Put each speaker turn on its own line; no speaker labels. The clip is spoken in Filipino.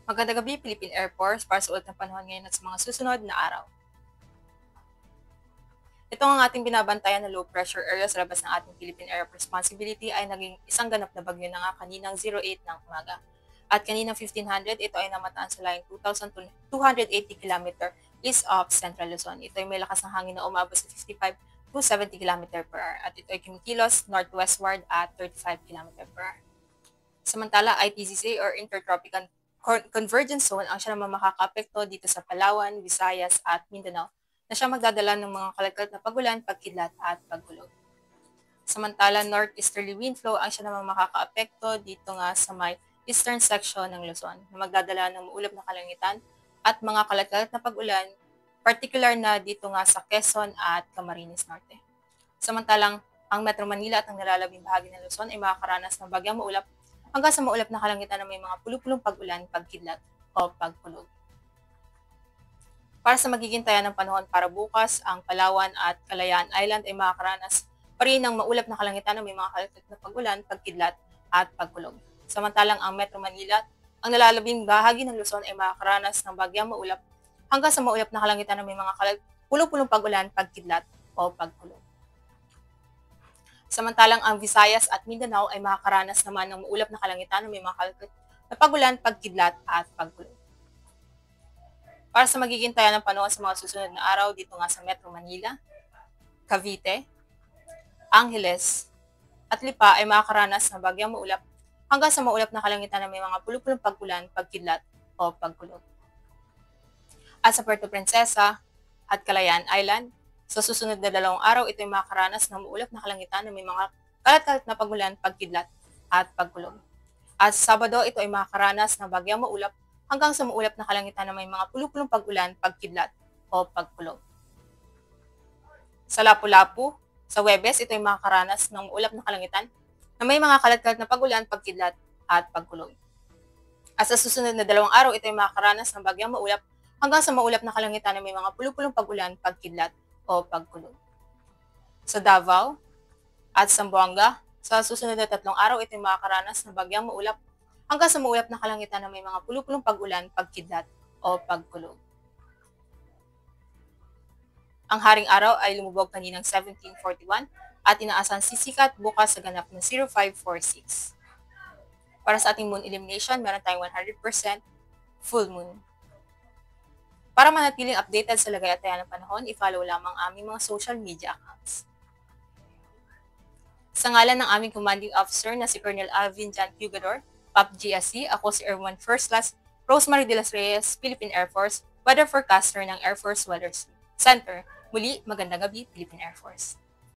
Magandang gabi, Philippine Air Force, para sa ulat ng panahon ngayon at sa mga susunod na araw. Ito ang ating binabantayan na low pressure area sa labas ng ating Philippine Area of Responsibility ay naging isang ganap na bagyo na nga kaninang 08 ng umaga. At kaninang 1500, ito ay namataan sa layong 2,280 km east of Central Luzon. Ito ay may lakas ng hangin na umabot sa 55 to 70 km per hour. At ito ay kumikilos northwestward at 35 km per hour. Samantala, ITCC or Intertropical Convergence Zone ang siya naman makakaapekto dito sa Palawan, Visayas at Mindanao na siya magdadala ng mga kalagkat na pagulan, pagkidlat at pagkulog. Samantala, northeasterly wind flow ang siya naman makakaapekto dito nga sa may eastern section ng Luzon na magdadala ng maulap na kalangitan at mga kalagkat na pagulan, particular na dito nga sa Quezon at Camarines Norte. Samantalang ang Metro Manila at ang nalalabing bahagi ng Luzon ay makakaranas ng bagyang maulap hanggang sa maulap na kalangitan na may mga pulupulong pag-ulan, pagkidlat o pagkulog. Para sa magiging taya ng panahon para bukas, ang Palawan at Kalayaan Island ay makakaranas pa rin ng maulap na kalangitan na may mga kalagkat na pag-ulan, pagkidlat at pagkulog. Samantalang ang Metro Manila at ang nalalabing bahagi ng Luzon ay makakaranas ng bagyang maulap hanggang sa maulap na kalangitan na may mga pulupulong pag-ulan, pagkidlat o pagkulog. Samantalang ang Visayas at Mindanao ay makakaranas naman ng maulap na kalangitan na may mga kalagkat na pagulan, pagkidlat at pagkulog. Para sa magiging taya ng panahon sa mga susunod na araw dito nga sa Metro Manila, Cavite, Angeles, at Lipa ay makakaranas ng bagyang maulap hanggang sa maulap na kalangitan na may mga pulupulong pag-ulan, pagkidlat o pagkulog. At sa Puerto Princesa at Kalayaan Island, sa susunod na 2 araw, ito ay makakaranas ng maulap na kalangitan na may mga kalat-kalat na pagulan, pagkidlat at pagkulog. At sa Sabado, ito ay makakaranas ng bagyang maulap hanggang sa maulap na kalangitan na may mga pulupulong pag-ulan, pagkidlat o pagkulog. Sa Lapu-Lapu, sa Huwebes, ito ay makakaranas ng maulap na kalangitan na may mga kalat-kalat na pagulan, pagkidlat at pagkulog. At sa susunod na 2 araw, ito ay makakaranas ng bagyang maulap hanggang sa maulap na kalangitan na may mga pulupulong pag-ulan, pagkidlat o pagkulog. Sa Davao at Zamboanga, sa susunod na 3 araw, ito ay makakaranas ng bagyang maulap hanggang sa maulap na kalangitan na may mga pulupulong pag-ulan, pagkidlat o pagkulog. Ang haring araw ay lumubog kaninang 1741 at inaasahan sisikat bukas sa ganap ng 0546. Para sa ating moon illumination, meron tayong 100% full moon. Para manatiling updated sa lagay at taya ng panahon, i-follow lamang aming mga social media accounts. Sa ngalan ng aming commanding officer na si Colonel Alvin Jan Pugador, PAP GSC, ako si Airman First Class Rosemary de las Reyes, Philippine Air Force, weather forecaster ng Air Force Weather Center. Muli, magandang gabi, Philippine Air Force.